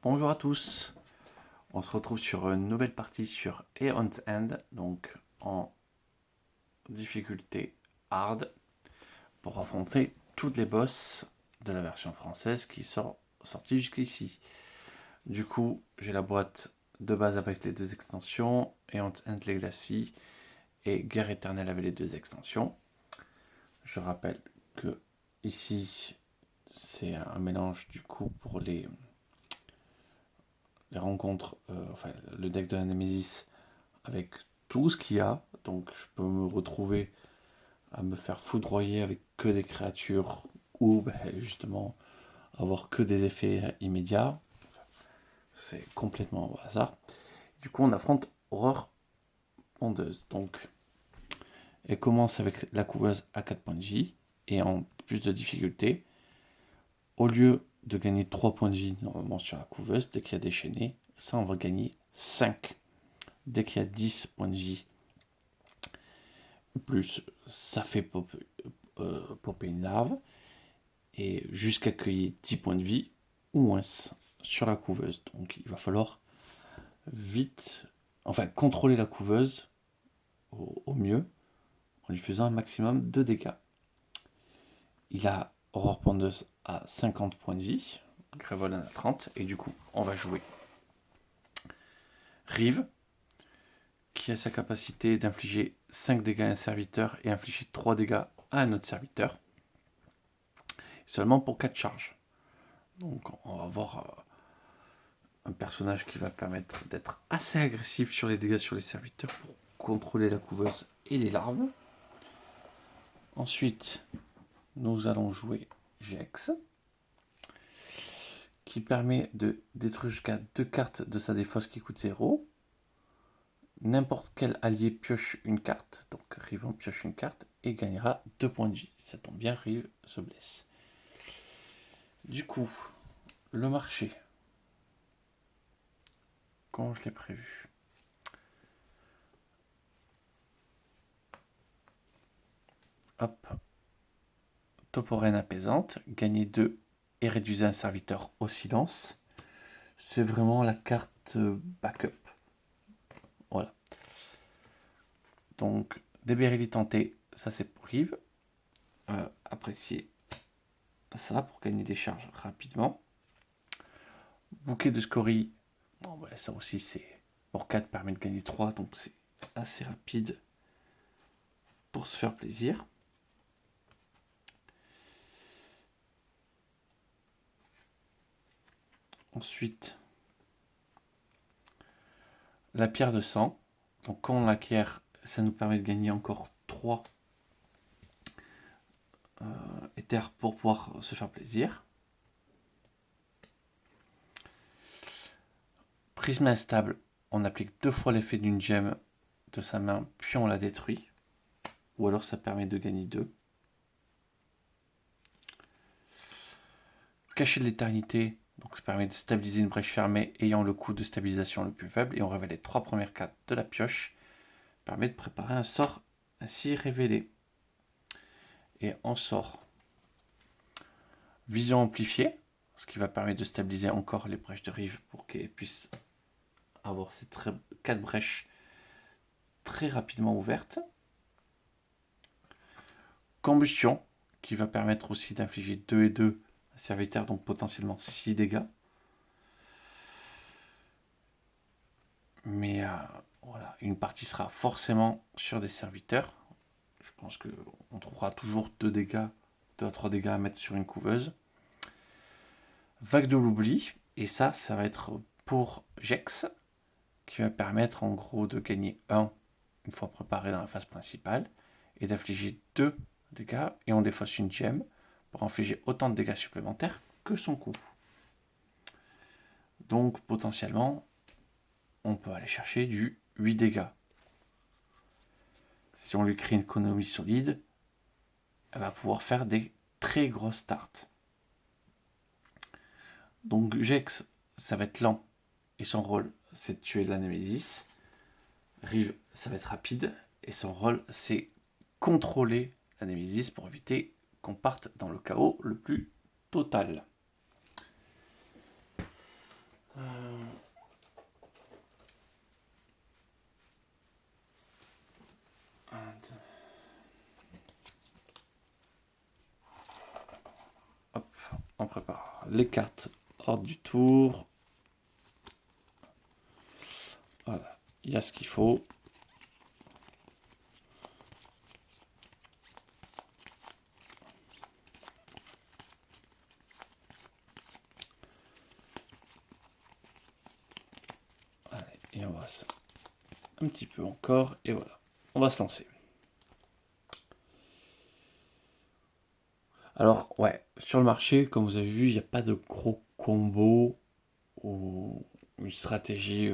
Bonjour à tous, on se retrouve sur une nouvelle partie sur Aeon's End, donc en difficulté hard, pour affronter toutes les boss de la version française qui sont sorties jusqu'ici. Du coup, j'ai la boîte de base avec les deux extensions, Aeon's End Legacy et Guerre éternelle avec les deux extensions. Je rappelle que ici, c'est un mélange du coup pour les rencontres, enfin le deck de la Nemesis avec tout ce qu'il y a. Donc je peux me retrouver à me faire foudroyer avec que des créatures ou justement avoir que des effets immédiats. C'est complètement au hasard. Du coup on affronte Horreur Pondeuse. Donc elle commence avec la couveuse à 4 points de vie et en plus de difficulté. Au lieu de gagner 3 points de vie normalement sur la couveuse, dès qu'il y a déchaîné, ça on va gagner 5. Dès qu'il y a 10 points de vie plus, ça fait popper une larve, et jusqu'à cueillir 10 points de vie ou moins sur la couveuse. Donc il va falloir vite, enfin contrôler la couveuse au mieux, en lui faisant un maximum de dégâts. Il a Horreur Pondeuse à 50 points de vie, Grevolan à 30, et du coup on va jouer Rive, qui a sa capacité d'infliger 5 dégâts à un serviteur et infliger 3 dégâts à un autre serviteur, seulement pour 4 charges. Donc on va avoir un personnage qui va permettre d'être assez agressif sur les dégâts sur les serviteurs pour contrôler la couveuse et les larves. Ensuite, nous allons jouer Jex, qui permet de détruire jusqu'à 2 cartes de sa défausse qui coûte 0. N'importe quel allié pioche une carte, donc Rive en pioche une carte et gagnera 2 points de vie. Ça tombe bien, Rive se blesse. Du coup, le marché, comme je l'ai prévu. Hop. Toporène apaisante, gagner 2 et réduire un serviteur au silence. C'est vraiment la carte backup. Voilà. Donc, Débérili tenté, ça c'est pour Rive. Apprécier ça pour gagner des charges rapidement. Bouquet de scories, bon, ouais, ça aussi c'est pour 4 permet de gagner 3, donc c'est assez rapide pour se faire plaisir. Ensuite, la pierre de sang. Donc quand on l'acquiert, ça nous permet de gagner encore 3 éthers pour pouvoir se faire plaisir. Prisme instable, on applique 2 fois l'effet d'une gemme de sa main, puis on la détruit. Ou alors ça permet de gagner 2. Cachet de l'éternité, donc ça permet de stabiliser une brèche fermée ayant le coût de stabilisation le plus faible. Et on révèle les 3 premières cartes de la pioche. Permet de préparer un sort ainsi révélé. Et on sort Vision amplifiée, ce qui va permettre de stabiliser encore les brèches de Rive pour qu'elles puissent avoir ces 4 brèches très rapidement ouvertes. Combustion, qui va permettre aussi d'infliger 2 et 2 à serviteur, donc potentiellement 6 dégâts. Mais voilà, une partie sera forcément sur des serviteurs. Je pense qu'on trouvera toujours 2 dégâts, 2 à 3 dégâts à mettre sur une couveuse. Vague de l'oubli, et ça va être pour Jex, qui va permettre en gros de gagner 1 une fois préparé dans la phase principale, et d'infliger 2 dégâts, et on défausse une gemme pour infliger autant de dégâts supplémentaires que son coup. Donc potentiellement, on peut aller chercher du 8 dégâts. Si on lui crée une économie solide, elle va pouvoir faire des très grosses starts. Donc Jex, ça va être lent, et son rôle, c'est de tuer la Némésis. Rive, ça va être rapide, et son rôle, c'est contrôler la Némésis pour éviter qu'on parte dans le chaos le plus total. Euh, un, deux. Hop, on prépare les cartes hors du tour. Voilà, il y a ce qu'il faut. Allez, et on va ça un petit peu encore, et voilà, on va se lancer. Alors, ouais, sur le marché, comme vous avez vu, il n'y a pas de gros combos ou une stratégie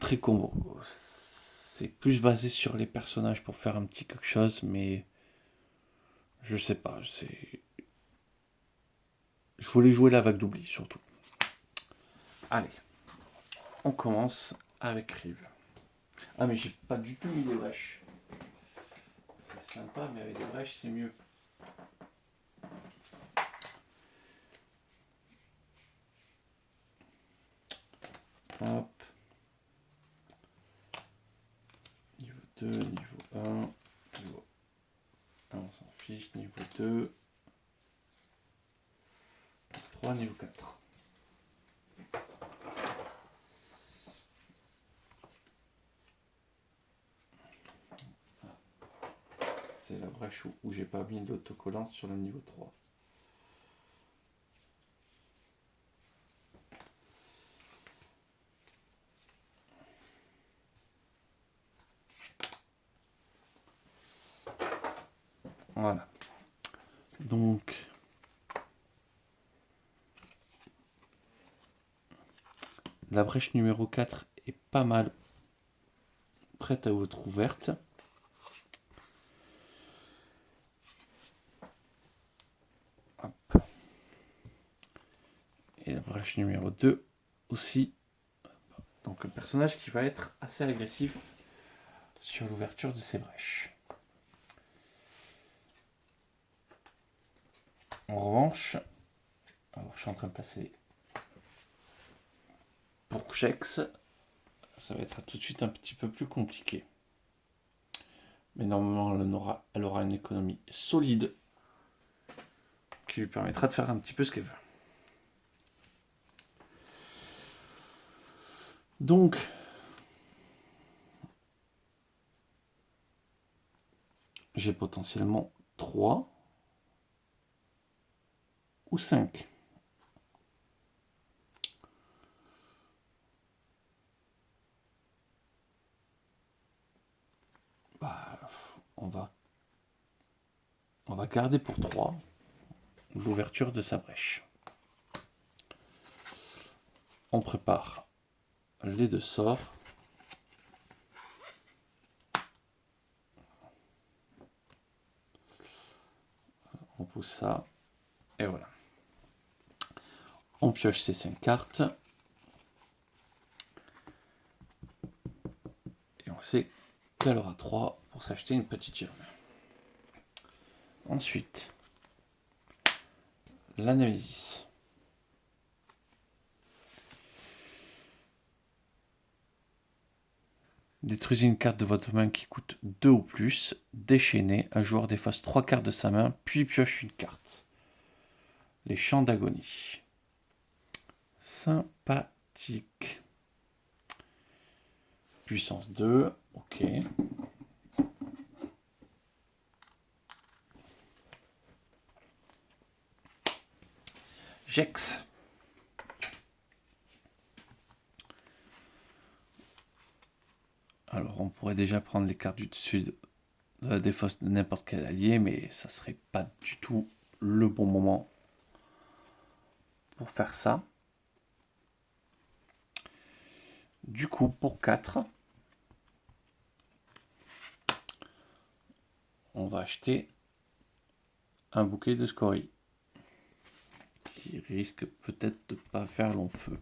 très combo. C'est plus basé sur les personnages pour faire un petit quelque chose, mais je sais pas. Je voulais jouer la vague d'oubli surtout. Allez, on commence avec Rive. Ah, mais j'ai pas du tout mis des brèches. C'est sympa, mais avec des brèches, c'est mieux. Hop. Niveau 2, niveau 1. Niveau 1, on s'en fiche. Niveau 2. 3, niveau 4. C'est la brèche où j'ai pas mis l'autocollant sur le niveau 3. Voilà. Donc, la brèche numéro 4 est pas mal prête à être ouverte. Hop. Et la brèche numéro 2 aussi. Donc un personnage qui va être assez agressif sur l'ouverture de ces brèches. En revanche, alors je suis en train de passer pour Jex, ça va être tout de suite un petit peu plus compliqué. Mais normalement, elle aura une économie solide qui lui permettra de faire un petit peu ce qu'elle veut. Donc, j'ai potentiellement 3 ou 5. Bah, on va garder pour 3 l'ouverture de sa brèche. On prépare les 2 sorts. On pousse ça. Et voilà. On pioche ces 5 cartes. Et on sait qu'elle aura 3 pour s'acheter une petite germe. Ensuite, la Némésis. Détruisez une carte de votre main qui coûte 2 ou plus. Déchaînez. Un joueur défausse 3 cartes de sa main, puis pioche une carte. Les champs d'agonie. Sympathique. Puissance 2. Ok. Jex. Alors, on pourrait déjà prendre les cartes du dessus de la défausse de n'importe quel allié, mais ça serait pas du tout le bon moment pour faire ça. Du coup, pour 4, on va acheter un bouquet de scories qui risque peut-être de pas faire long feu.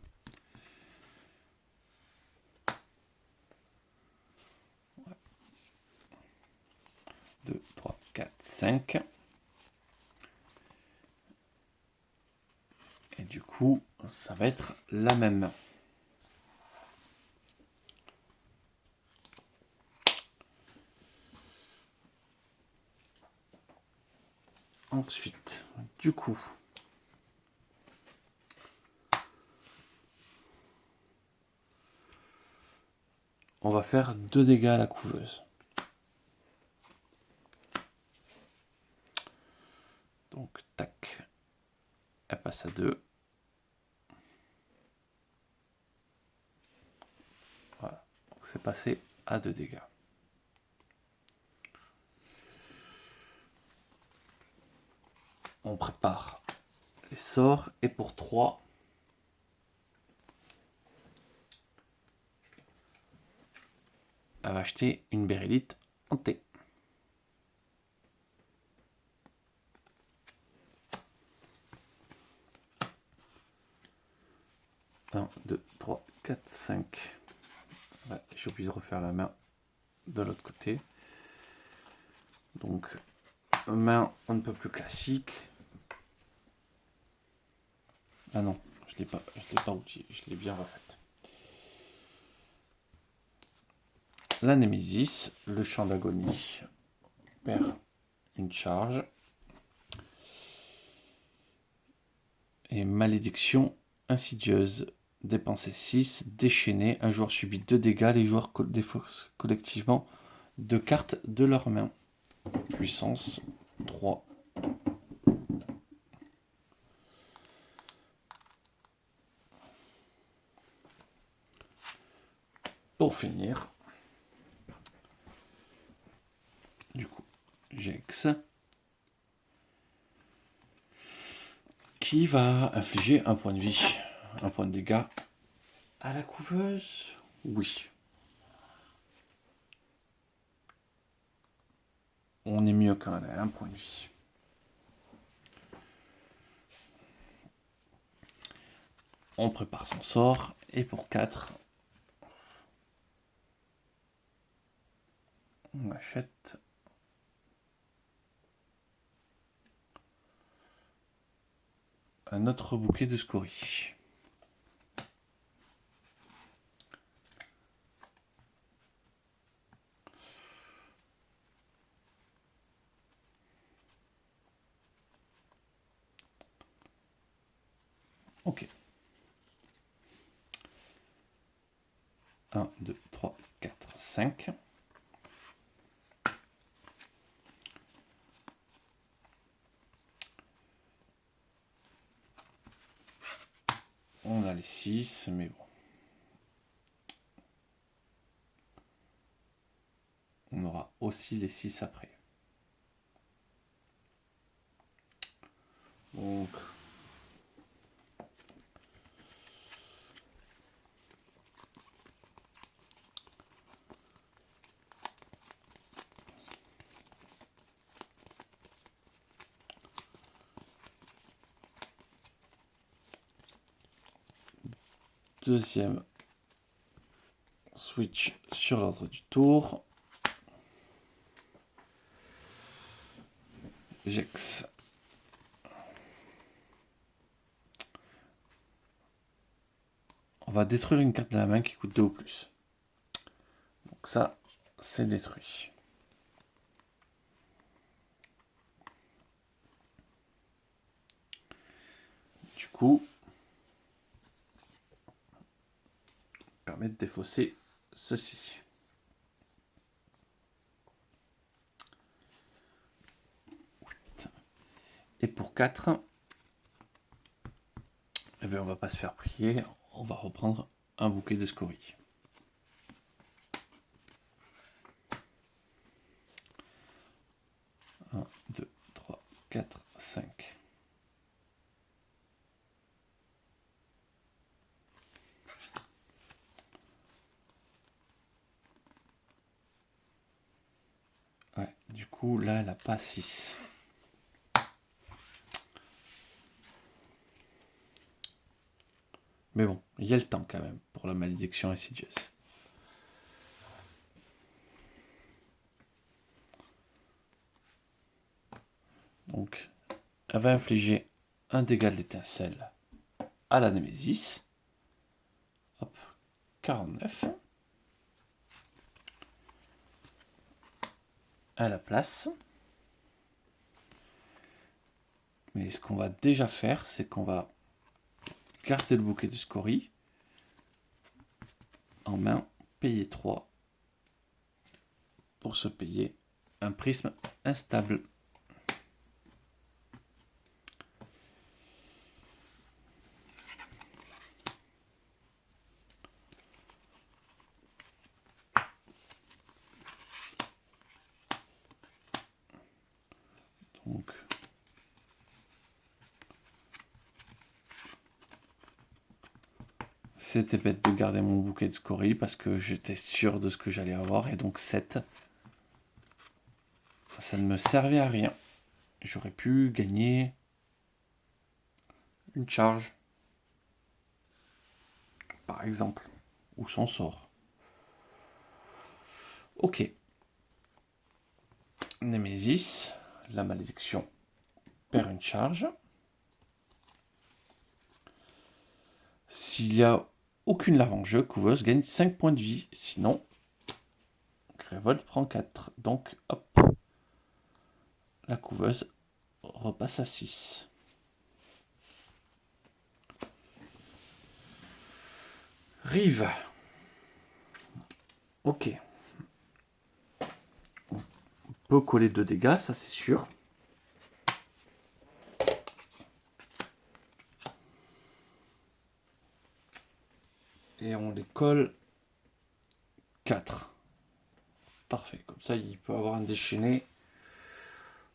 2, 3, 4, 5. Et du coup, coup, ça va être la même main. Ensuite, du coup, on va faire 2 dégâts à la couveuse. Donc, tac, elle passe à 2. Voilà, donc c'est passé à 2 dégâts. On prépare les sorts, et pour 3, elle va acheter une bérylite en T. 1, 2, 3, 4, 5. Ouais, j'ai oublié de refaire la main de l'autre côté. Donc, main un peu plus classique. Ah non, je ne l'ai pas outillé, je l'ai bien refaite. La Némésis, le champ d'agonie, perd une charge. Et malédiction insidieuse, dépenser 6, déchaîner, un joueur subit 2 dégâts, les joueurs défaussent collectivement 2 cartes de leur main. Puissance 3. Pour finir, du coup, Jex, qui va infliger un point de vie, un point de dégâts à la couveuse. Oui. On est mieux quand elle a un point de vie. On prépare son sort, et pour 4, on achète un autre bouquet de scories. Ok. 1, 2, 3, 4, 5. On a les 6, mais bon. On aura aussi les 6 après. Donc, deuxième switch sur l'ordre du tour. Jex. On va détruire une carte de la main qui coûte 2 ou plus. Donc ça, c'est détruit. Du coup, permet de défausser ceci. Et pour 4, eh bien, on va pas se faire prier, on va reprendre un bouquet de scories. Un, 2, 3, 4, 5. Ouais, du coup, là, elle n'a pas 6. Mais bon, il y a le temps quand même pour la malédiction insidieuse. Donc, elle va infliger un dégât d'étincelle à la Némésis. Hop, 49. À la place. Mais ce qu'on va déjà faire, c'est qu'on va garder le bouquet de scories en main, payer 3 pour se payer un prisme instable. Donc, c'était bête de garder mon bouquet de scories parce que j'étais sûr de ce que j'allais avoir. Et donc 7, ça ne me servait à rien. J'aurais pu gagner une charge, par exemple, ou son sort. Ok. Némésis, la malédiction perd une charge. S'il n'y a aucune larve en jeu, couveuse gagne 5 points de vie. Sinon, Révolte prend 4. Donc, hop, la couveuse repasse à 6. Rive. Ok. On peut coller 2 dégâts, ça c'est sûr. Et on les colle 4. Parfait, comme ça il peut avoir un déchaîné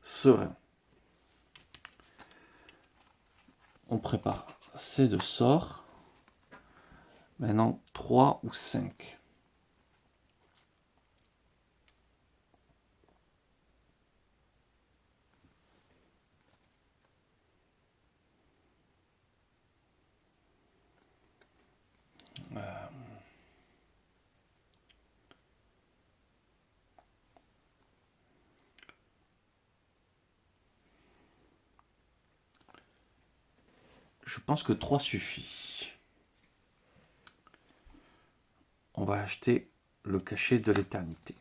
serein. On prépare ces 2 sorts. Maintenant 3 ou 5. Je pense que 3 suffit. On va acheter le cachet de l'éternité.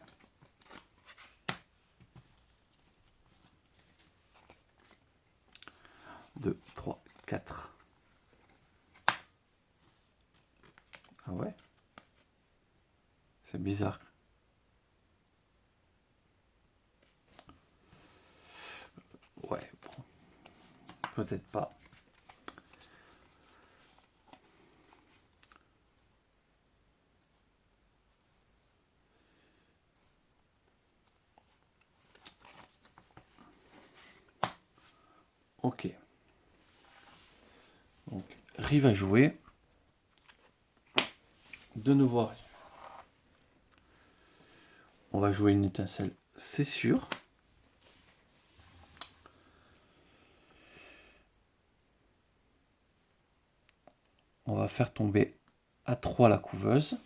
2, 3, 4. Ah ouais? C'est bizarre. Ouais, bon. Peut-être pas. Ok. Donc, Rive à jouer. De nouveau, on va jouer une étincelle, c'est sûr. On va faire tomber à 3 la couveuse.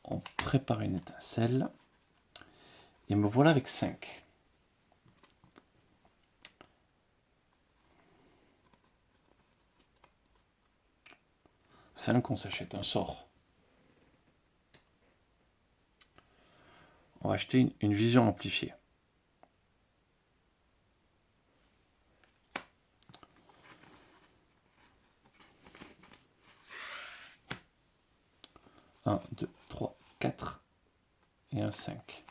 On prépare une étincelle. Et me voilà avec 5. On s'achète un sort. On va acheter une vision amplifiée. Un, 2, 3, 4 et un 5.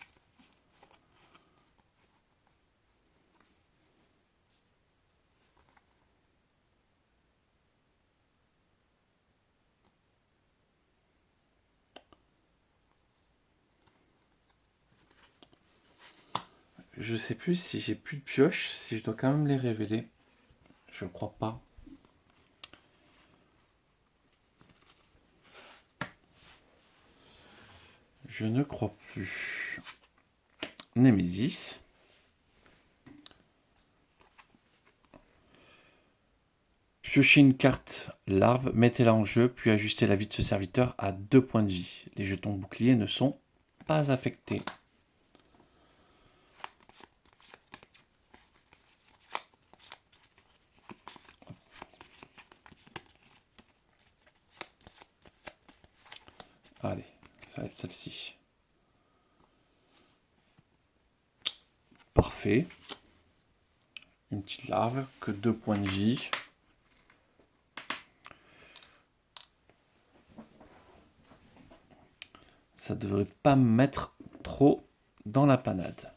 Je sais plus si j'ai plus de pioches, si je dois quand même les révéler. Je crois pas. Je ne crois plus. Némésis. Piochez une carte larve, mettez-la en jeu, puis ajustez la vie de ce serviteur à 2 points de vie. Les jetons boucliers ne sont pas affectés. Allez, ça va être celle-ci. Parfait. Une petite larve, que 2 points de vie. Ça devrait pas me mettre trop dans la panade.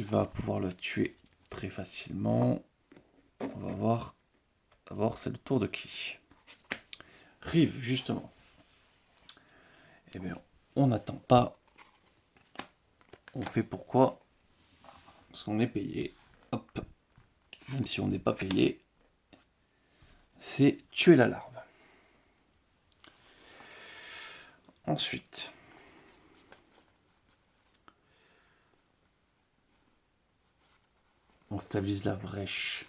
Il va pouvoir le tuer très facilement. On va voir. D'abord, c'est le tour de qui? Rive, justement. Eh bien, on n'attend pas. On fait pourquoi? Parce qu'on est payé. Hop. Même si on n'est pas payé, c'est tuer la larve. Ensuite, on stabilise la brèche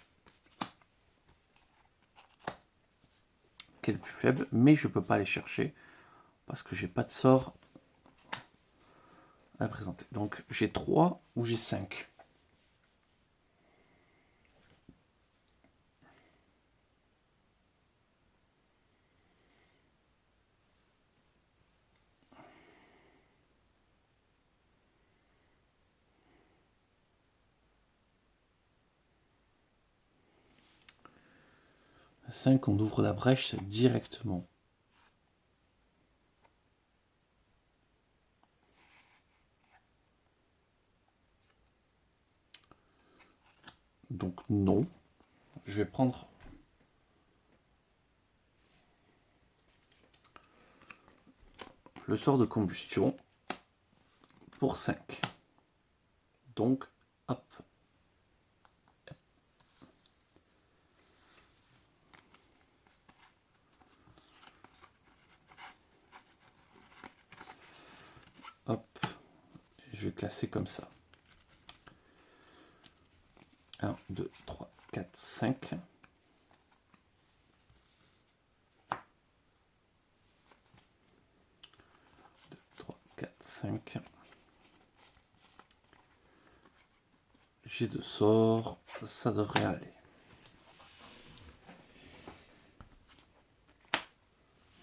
qui est le plus faible, mais je peux pas aller chercher parce que j'ai pas de sort à présenter. Donc j'ai 3 ou j'ai 5. À 5, on ouvre la brèche, c'est directement. Donc non. Je vais prendre le sort de combustion pour 5. Donc, hop. Hop. Je vais classer comme ça. 1, 2, 3, 4, 5. 5. J'ai 2 sorts, ça devrait aller.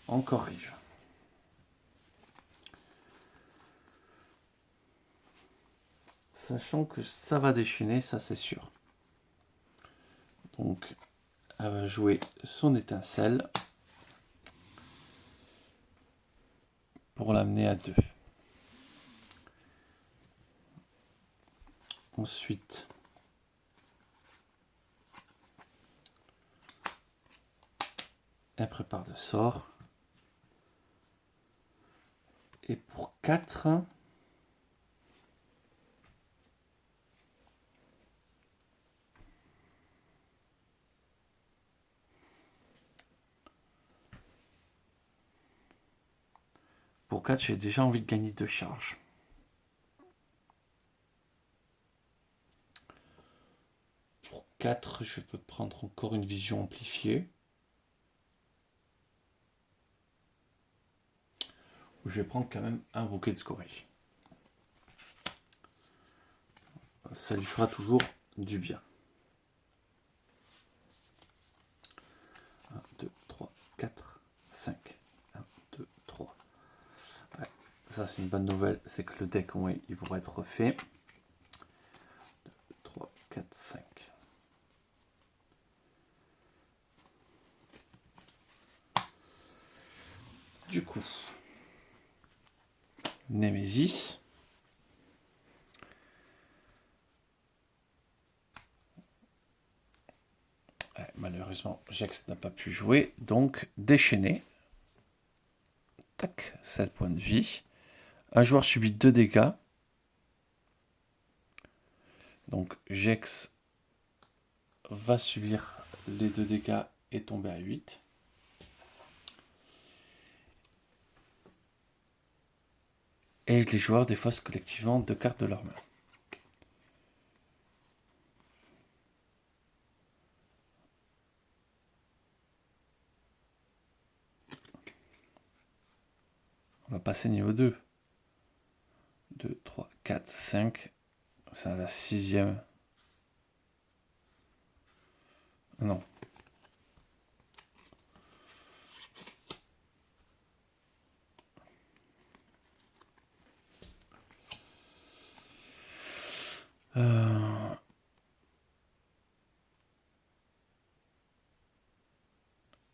Encore rive. Sachant que ça va déchaîner, ça c'est sûr. Donc, elle va jouer son étincelle pour l'amener à 2. Ensuite, elle prépare 2 sorts. Et pour 4, j'ai déjà envie de gagner 2 charges. Pour 4, je peux prendre encore une vision amplifiée. Je vais prendre quand même un bouquet de scorie. Ça lui fera toujours du bien. 1, 2, 3, 4, 5. 1, 2, 3. Ouais, ça c'est une bonne nouvelle, c'est que le deck, oui, il pourra être refait. 2, 3, 4, 5. Du coup, Némésis. Ouais, malheureusement, Jex n'a pas pu jouer, donc déchaîné. Tac, 7 points de vie. Un joueur subit 2 dégâts. Donc Jex va subir les 2 dégâts et tomber à 8. Et les joueurs défaussent collectivement 2 cartes de leur main. On va passer niveau 2. 2, 3, 4, 5. C'est la 6e. Non.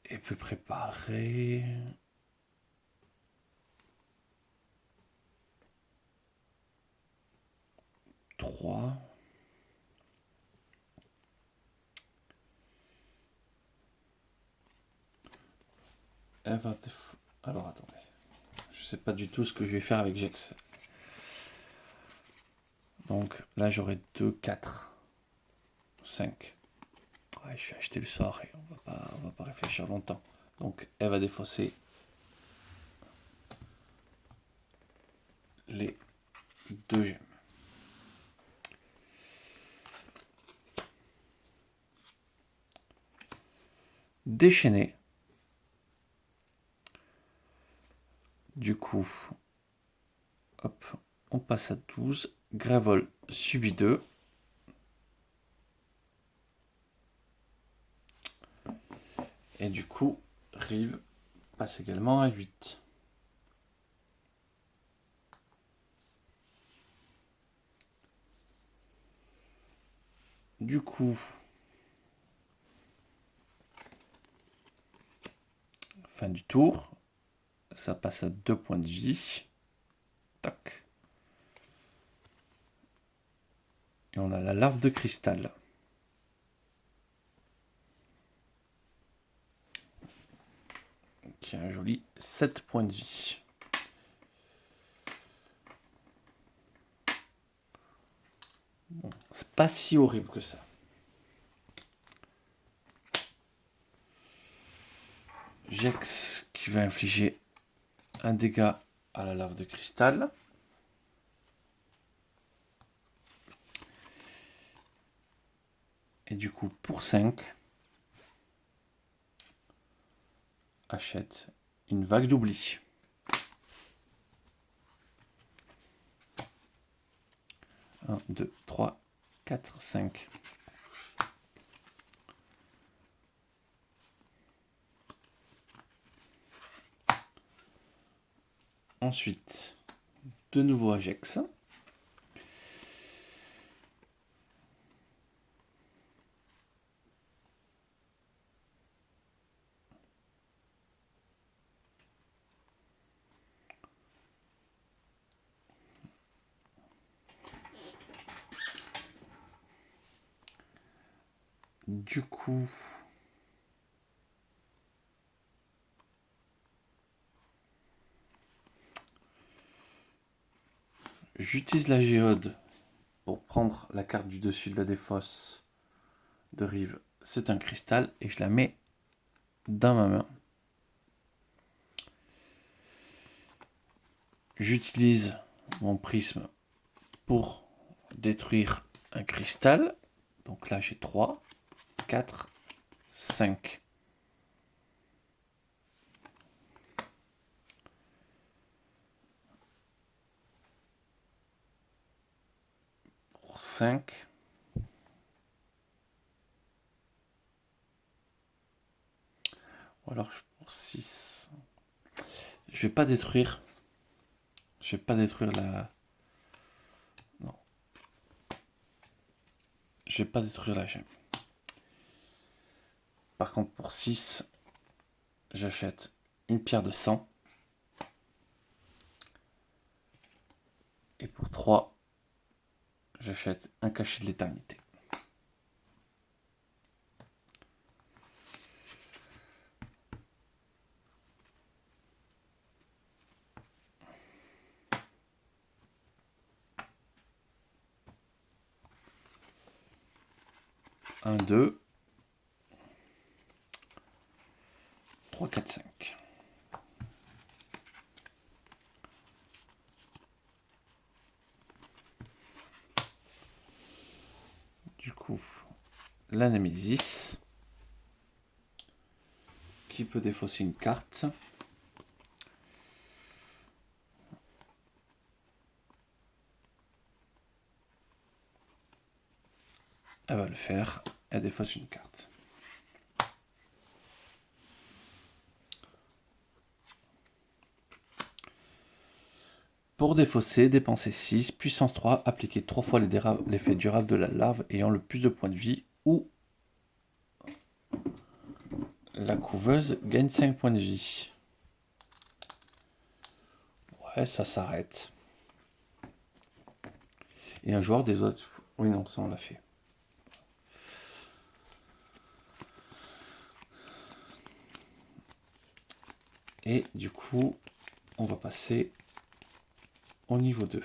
Et peut préparer. Trois. Alors attendez. Je sais pas du tout ce que je vais faire avec Jex. Donc là j'aurai 2, 4, 5. Ouais, je vais acheter le sort et on va pas réfléchir longtemps. Donc elle va défausser les 2 gemmes. Déchaîner. Du coup, hop, on passe à 12. Gravol subit 2. Et du coup, Rive passe également à 8. Du coup, fin du tour, ça passe à 2 points de vie. Tac. Et on a la larve de cristal. Qui a un joli 7 points de vie. Bon, c'est pas si horrible que ça. Jex qui va infliger un dégât à la larve de cristal. Et du coup, pour 5, achète une vague d'oubli. Un, 2, 3, 4, 5. Ensuite, de nouveau Ajax. Du coup, j'utilise la géode pour prendre la carte du dessus de la défausse de Rive. C'est un cristal et je la mets dans ma main. J'utilise mon prisme pour détruire un cristal. Donc là j'ai 3, 4, 5. Pour 5. Ou alors pour 6. Je vais pas détruire. Je vais pas détruire la... Non. Je vais pas détruire la gemme. Par contre pour 6, j'achète une pierre de sang. Et pour 3, j'achète un cachet de l'éternité. Un, 2, 3, 4, 5. Du coup, la Némésis qui peut défausser une carte. Elle va le faire. Elle défausse une carte. Pour défausser, dépensez 6, puissance 3, appliquez 3 fois l'effet durable de la larve ayant le plus de points de vie ou la couveuse gagne 5 points de vie. Ouais, ça s'arrête. Et un joueur des autres... Oui, non, ça on l'a fait. Et du coup, on va passer au niveau 2.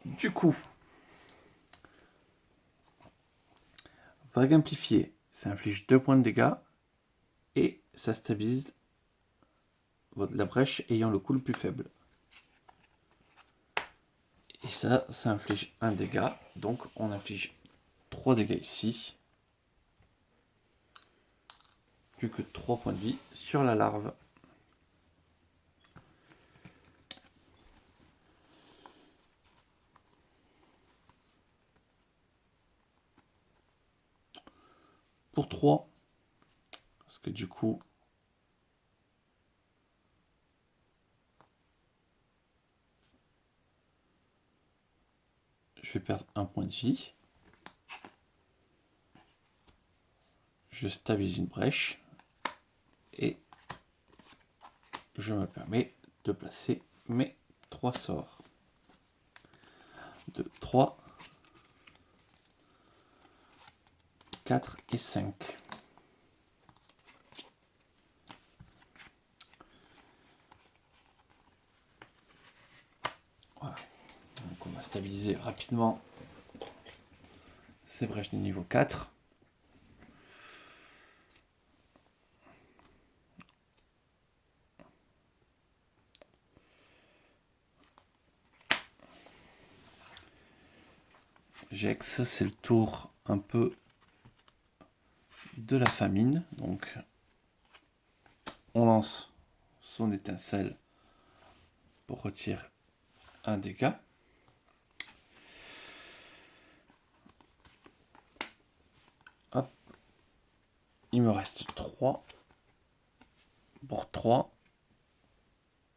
Du coup, vague amplifiée, ça inflige 2 points de dégâts et ça stabilise la brèche ayant le coup le plus faible. Et ça inflige 1 dégât, donc on inflige 3 dégâts ici. Plus que 3 points de vie sur la larve. Pour 3, parce que du coup, je vais perdre 1 point de vie. Je stabilise une brèche et je me permets de placer mes 3 sorts. 2, 3, 4 et 5. Voilà. Donc on va stabiliser rapidement ces brèches de niveau 4. Jex, c'est le tour un peu de la famine. Donc on lance son étincelle pour retirer un dégât. Hop. Il me reste 3. Pour 3,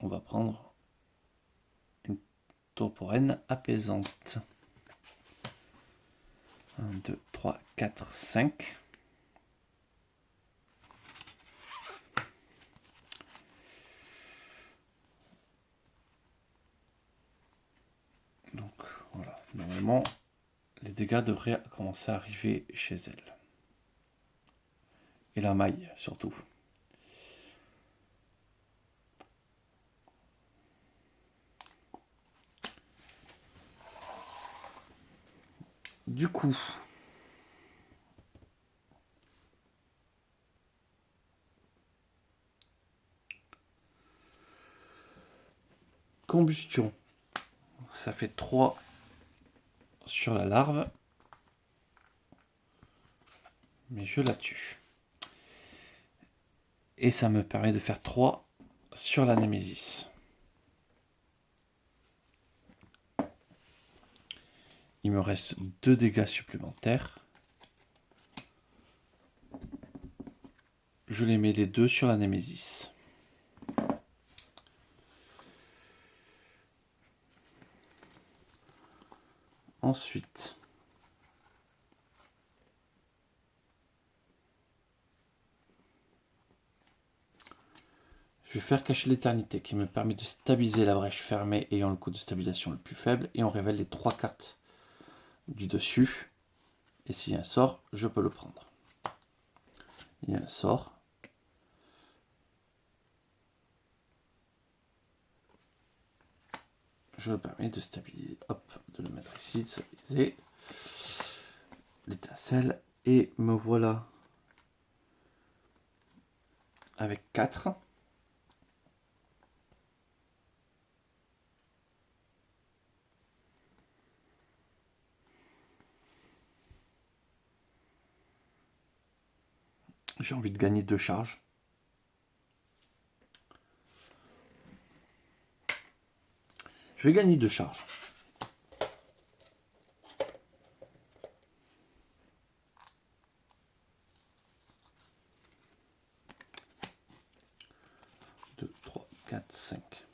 on va prendre une tourporène apaisante. 1, 2, 3, 4, 5. Donc voilà, normalement, les dégâts devraient commencer à arriver chez elle. Et la maille surtout. Du coup, combustion, ça fait 3 sur la larve, mais je la tue. Et ça me permet de faire 3 sur la Némésis. Il me reste 2 dégâts supplémentaires. Je les mets les 2 sur la Némésis. Ensuite, je vais faire cacher l'éternité qui me permet de stabiliser la brèche fermée ayant le coût de stabilisation le plus faible et on révèle les 3 cartes du dessus. Et s'il y a un sort, je peux le prendre. Il y a un sort. Je me permets de stabiliser, hop, de le mettre ici, de stabiliser l'étincelle. Et me voilà avec 4. J'ai envie de gagner 2 charges. Je vais gagner 2 charges. Deux, 3, 4, 5.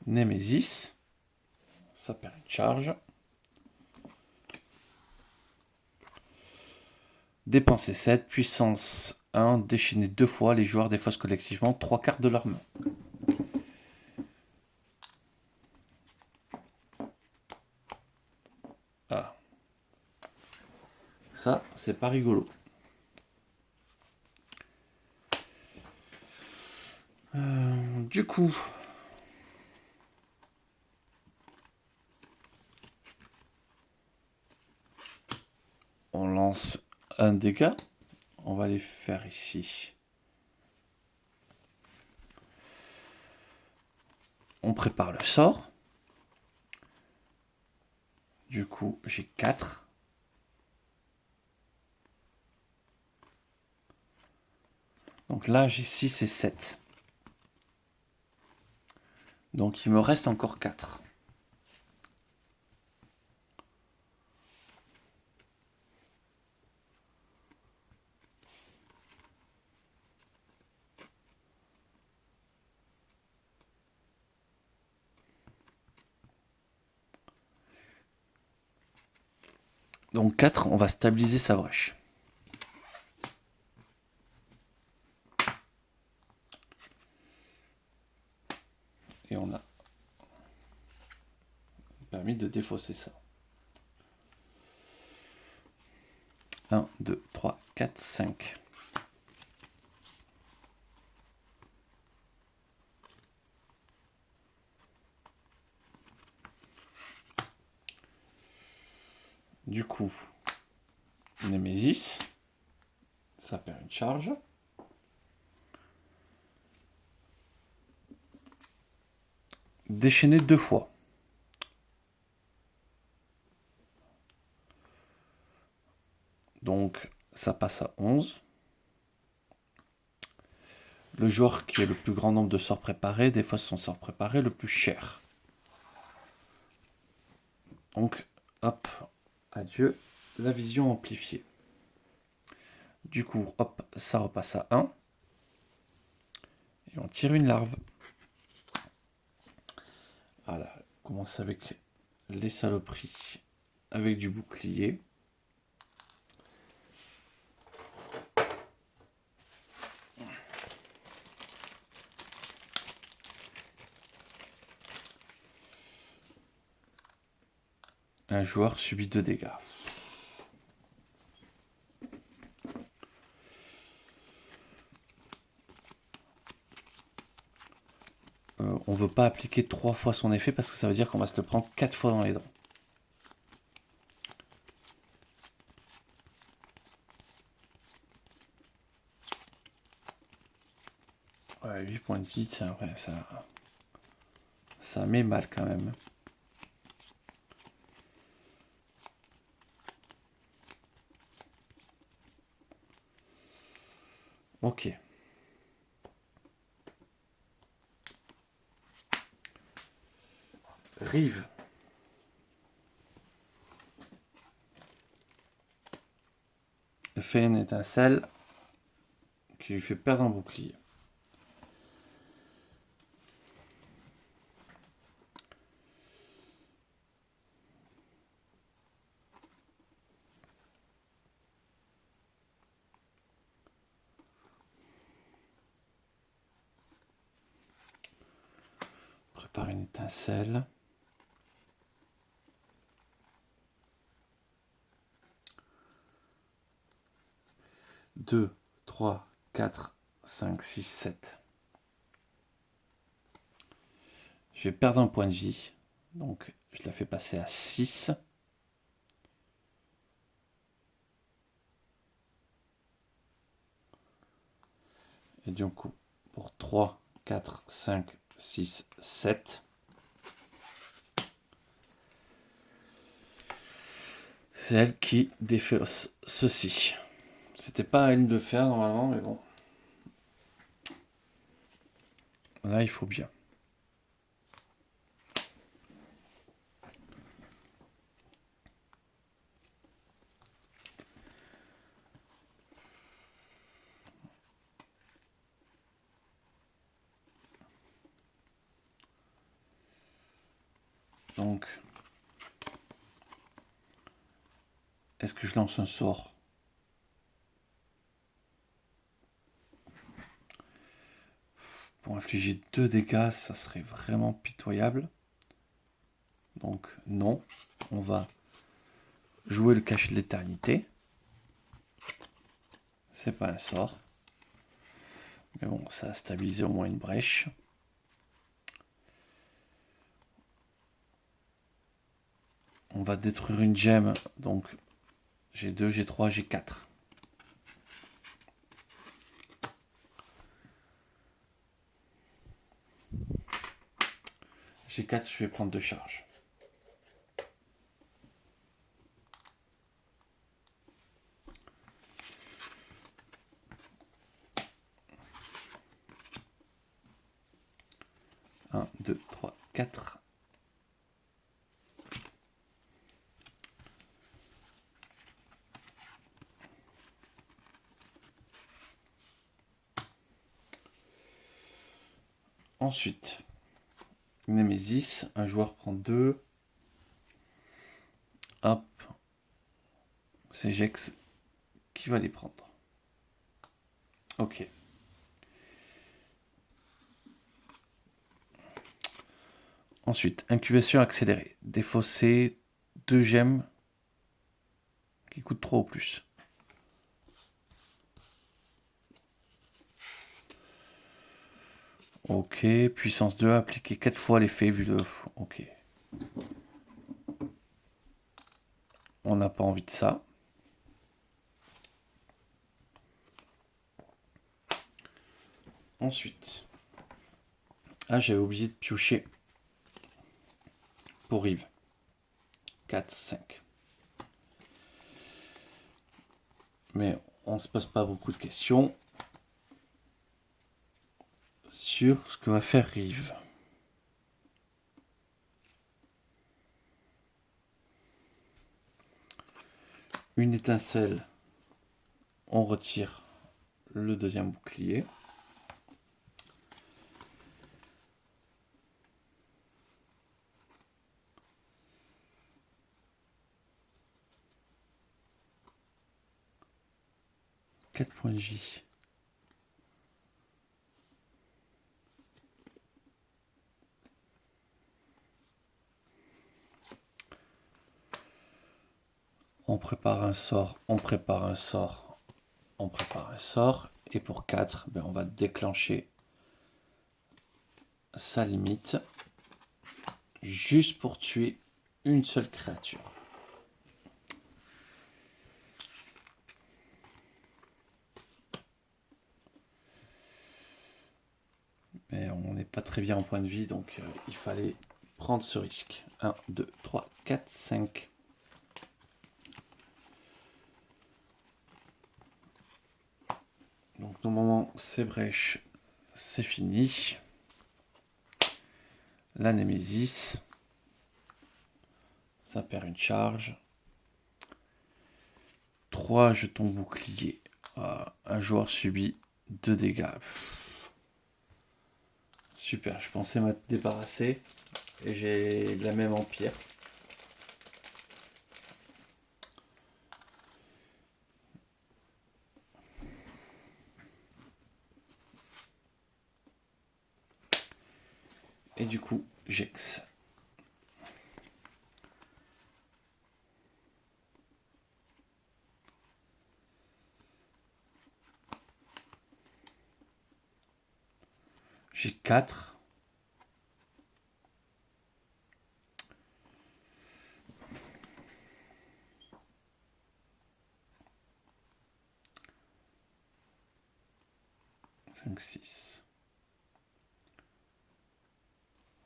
Némésis, ça perd une charge. Dépenser 7, puissance 1, déchaîner 2 fois, les joueurs défaussent collectivement 3 cartes de leur main. Ah. Ça, c'est pas rigolo. Du coup, on lance un dégât. On va les faire ici. On prépare le sort. Du coup, j'ai 4. Donc là, j'ai 6 et 7. Donc il me reste encore 4. Donc 4, on va stabiliser sa brèche. Et on a permis de défausser ça. 1, 2, 3, 4, 5. Du coup, Némésis, ça perd une charge. Déchaîner 2 fois. Donc, ça passe à 11. Le joueur qui a le plus grand nombre de sorts préparés défausse son sort préparé le plus cher. Donc, hop, adieu, la vision amplifiée. Du coup, hop, ça repasse à 1. Et on tire une larve. Voilà, on commence avec les saloperies, avec du bouclier. Un joueur subit 2 dégâts. On ne veut pas appliquer 3 fois son effet parce que ça veut dire qu'on va se le prendre 4 fois dans les dents. Ouais, 8 points de vie, ça met mal quand même. Ok. Rive. Fait une étincelle qui lui fait perdre un bouclier. Prépare une étincelle. Deux, 3, 4, 5, 6, 7. Je vais perdre un point de vie. Donc je la fais passer à 6. Et du coup, pour 3, 4, 5, 6, 7. C'est elle qui défausse ceci. C'était pas à elle de le faire normalement, mais bon. Là, il faut bien. Donc, est-ce que je lance un sort? Pour infliger 2 dégâts, ça serait vraiment pitoyable. Donc non, on va jouer le cachet de l'éternité. C'est pas un sort. Mais bon, ça a stabilisé au moins une brèche. On va détruire une gemme. Donc G2, G3, G4. G4, je vais prendre 2 charges. Un, 2, 3, 4. Ensuite, Némésis, un joueur prend 2. Hop. C'est Jex qui va les prendre. Ok. Ensuite, incubation accélérée. Défausser 2 gemmes qui coûtent 3 ou plus. Ok, puissance 2, appliquer 4 fois l'effet vu le... Ok. On n'a pas envie de ça. Ensuite. Ah, j'avais oublié de piocher. Pour Yves. 4, 5. Mais on se pose pas beaucoup de questions sur ce que va faire Rive. Une étincelle, on retire le deuxième bouclier. Quatre points de vie. On prépare un sort, on prépare un sort, on prépare un sort. Et pour 4, ben on va déclencher sa limite juste pour tuer une seule créature. Mais on n'est pas très bien en point de vie, donc il fallait prendre ce risque. 1, 2, 3, 4, 5. Donc normalement, ces brèches, c'est fini. La Némésis. Ça perd une charge. 3 jetons bouclier. Un joueur subit 2 dégâts. Super, je pensais m'être débarrassé. Et j'ai la même empire. Et du coup, Jex. J'ai 4. Cinq, 6.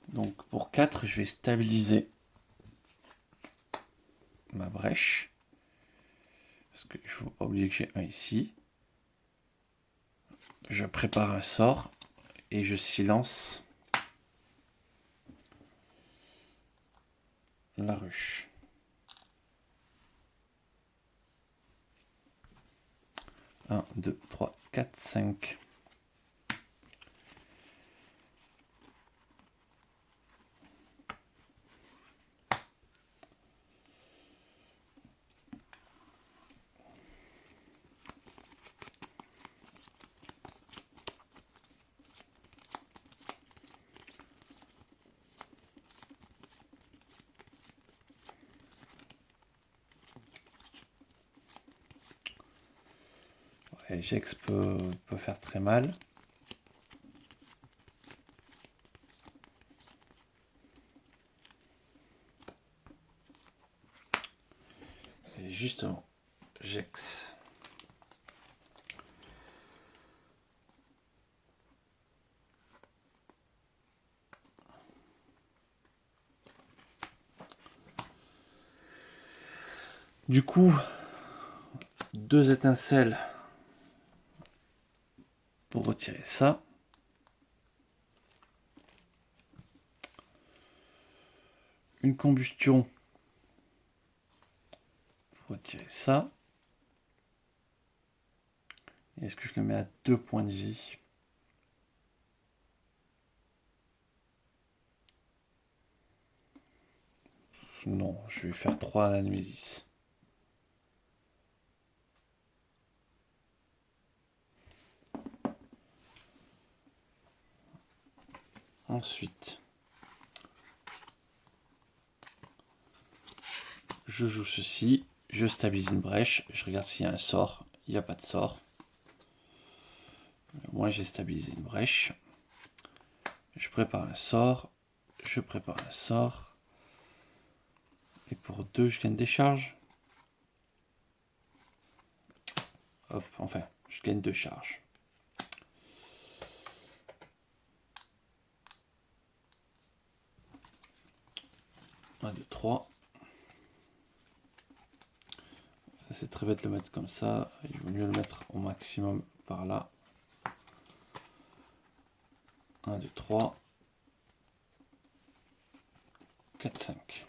Donc pour 4, je vais stabiliser ma brèche. Parce qu'il ne faut pas oublier que j'ai un ici. Je prépare un sort et je silence la ruche. 1, 2, 3, 4, 5. Ouais, Gex peut faire très mal. Et justement, Gex. Du coup, 2 étincelles pour retirer ça. Une combustion pour retirer ça. Est-ce que je le mets à 2 points de vie? Non, je vais faire 3 à la Némésis. Ensuite, je joue ceci, je stabilise une brèche, je regarde s'il y a un sort, il n'y a pas de sort. Moi j'ai stabilisé une brèche. Je prépare un sort, je prépare un sort. Et pour 2, je gagne des charges. Hop, enfin, je gagne 2 charges. Un, 2, 3. C'est très bête de le mettre comme ça. Il vaut mieux le mettre au maximum par là. 1, 2, 3. 4, 5.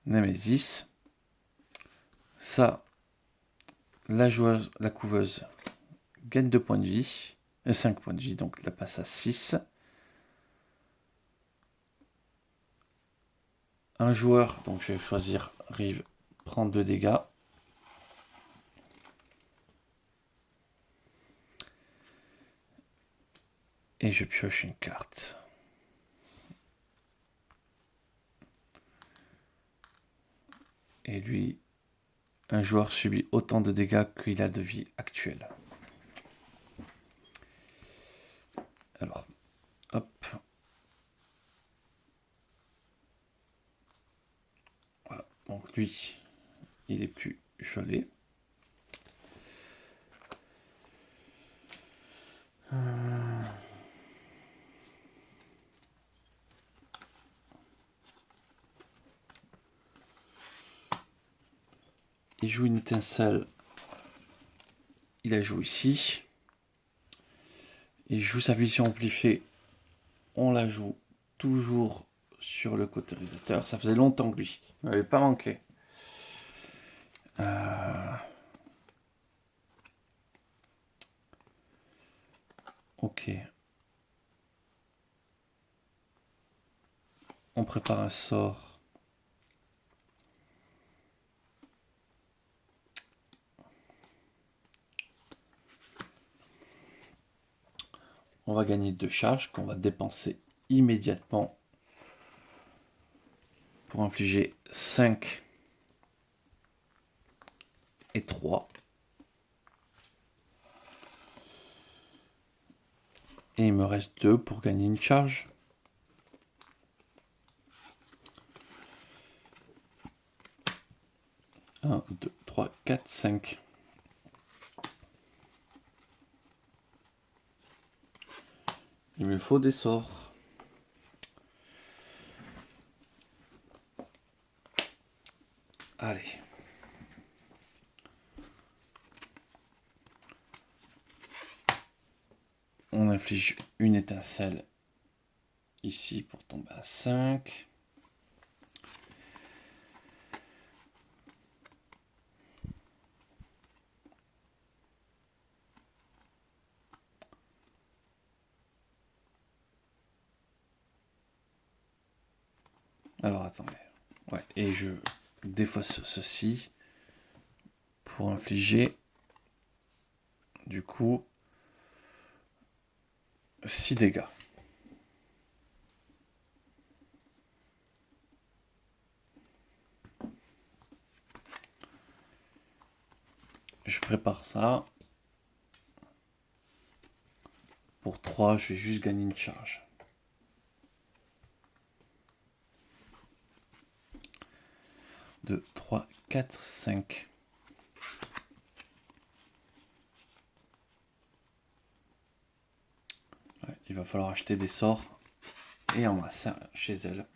Némésis. Ça, la joueuse, la couveuse, gagne 2 points de vie. 5 points de vie, donc la passe à 6. Un joueur, donc je vais choisir Rive, prend 2 dégâts. Et je pioche une carte. Et lui, un joueur subit autant de dégâts qu'il a de vie actuelle. Alors, hop. Voilà, donc lui, il est plus gelé. Il joue une étincelle. Il la joue ici. Il joue sa vision amplifiée. On la joue toujours sur le cauterisateur. Ça faisait longtemps que lui. Il m'avait pas manqué. Ok. On prépare un sort. On va gagner 2 charges qu'on va dépenser immédiatement pour infliger 5 et 3. Et il me reste 2 pour gagner une charge. 1, 2, 3, 4, 5. Il me faut des sorts. Allez. On inflige une étincelle ici pour tomber à 5. Alors attendez. Ouais, et je défausse ceci pour infliger du coup 6 dégâts. Je prépare ça. Pour 3, je vais juste gagner une charge. 2, 3, 4, 5. Ouais, il va falloir acheter des sorts et en masser chez elle.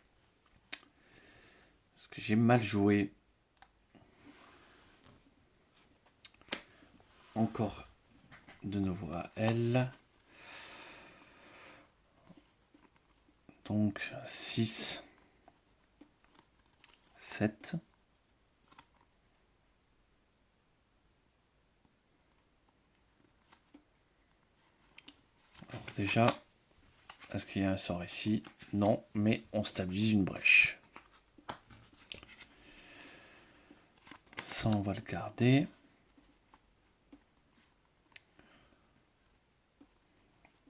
Parce que j'ai mal joué. Encore de nouveau à elle. Donc 6, 7. Alors déjà, est-ce qu'il y a un sort ici? Non, mais on stabilise une brèche. Ça, on va le garder.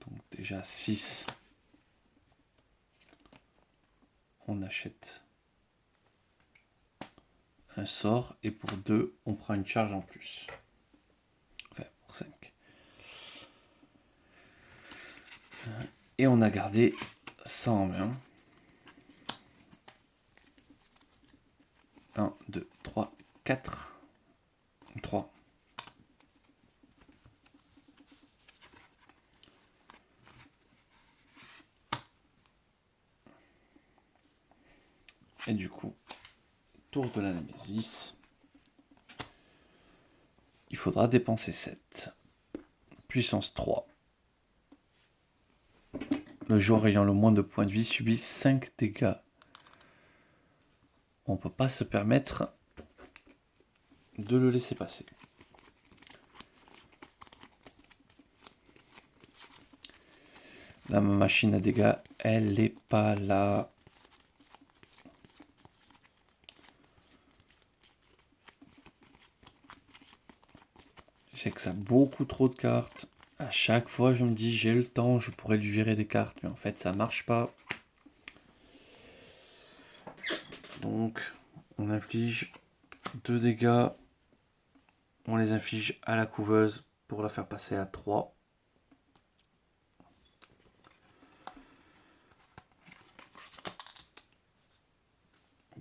Donc déjà 6. On achète un sort et pour 2, on prend une charge en plus. Enfin, pour 5. Et on a gardé ça en main. 1, 2, 3, 4. 3. Et du coup, tour de la Némésis. Il faudra dépenser 7. Puissance 3. Le joueur ayant le moins de points de vie subit 5 dégâts. On ne peut pas se permettre de le laisser passer. La machine à dégâts, elle n'est pas là. J'ai que ça beaucoup trop de cartes. À chaque fois, je me dis, j'ai le temps, je pourrais lui virer des cartes. Mais en fait, ça marche pas. Donc, on inflige 2 dégâts. On les inflige à la couveuse pour la faire passer à 3.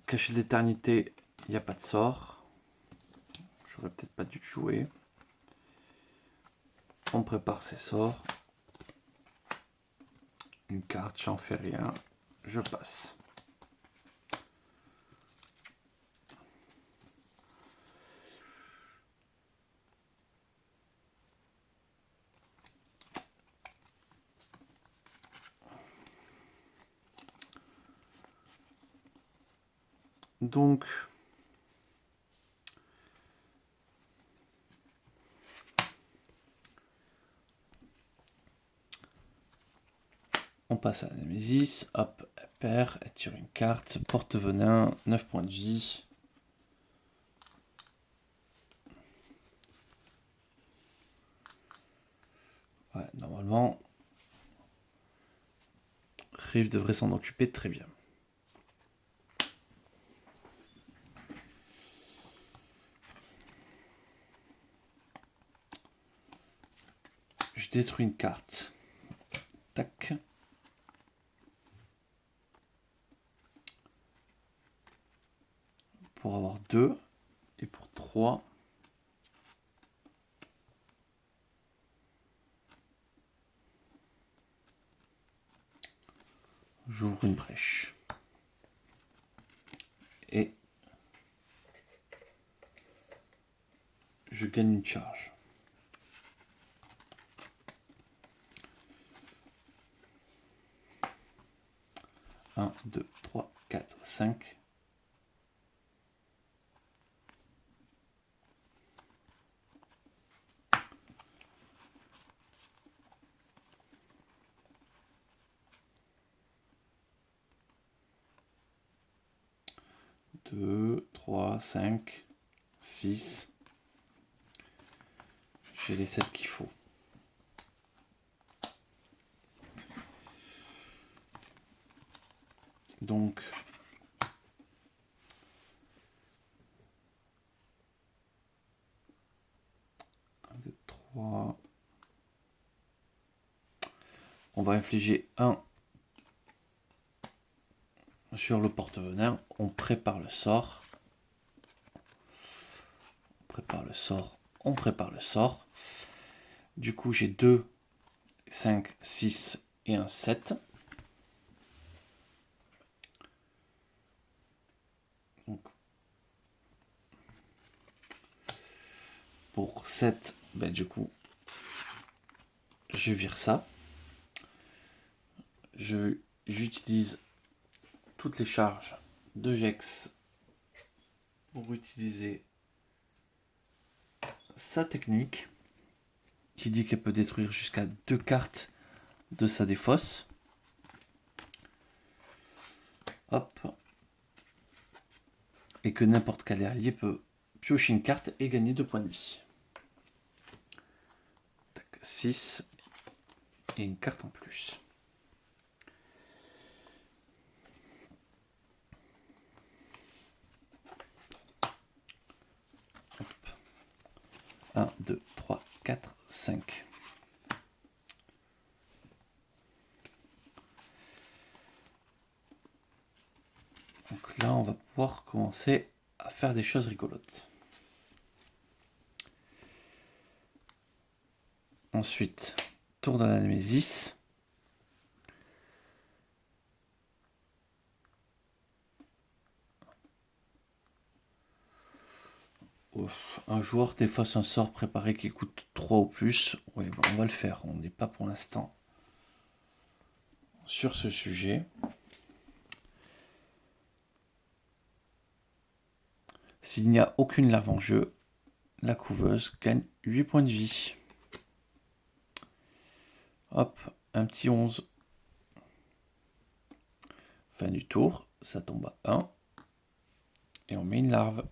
Cachet de l'éternité, il n'y a pas de sort. J'aurais peut-être pas dû jouer. On prépare ses sorts. Une carte, j'en fais rien. Je passe. Donc, on passe à la Némésis. Hop, elle perd, elle tire une carte. Porte-venin, 9 points de vie. Ouais, normalement, Rive devrait s'en occuper très bien. Je détruis une carte. Tac. Pour avoir 2. Et pour 3. J'ouvre une brèche. Et je gagne une charge. Un, 2, 3, 4, 5. Deux, 3, 5, 6. J'ai les 7 qu'il faut. Donc, un, 2, 3. On va infliger 1 sur le porte-venin. On prépare le sort. On prépare le sort. On prépare le sort. Du coup, j'ai 2, 5, 6 et un 7. Donc, pour 7, ben, du coup, je vire ça. J'utilise toutes les charges de Jex pour utiliser sa technique qui dit qu'elle peut détruire jusqu'à 2 cartes de sa défausse. Hop. Et que n'importe quel allié peut piocher une carte et gagner 2 points de vie. 6 et une carte en plus. Hop. 1, 2, 3, 4, 5. Donc là, on va pouvoir commencer à faire des choses rigolotes. Ensuite, tour de la Némésis. Un joueur défausse un sort préparé qui coûte 3 ou plus. Oui, bon, on va le faire. On n'est pas pour l'instant sur ce sujet. S'il n'y a aucune larve en jeu, la couveuse gagne 8 points de vie. Hop, un petit 11. Fin du tour, ça tombe à 1. Et on met une larve.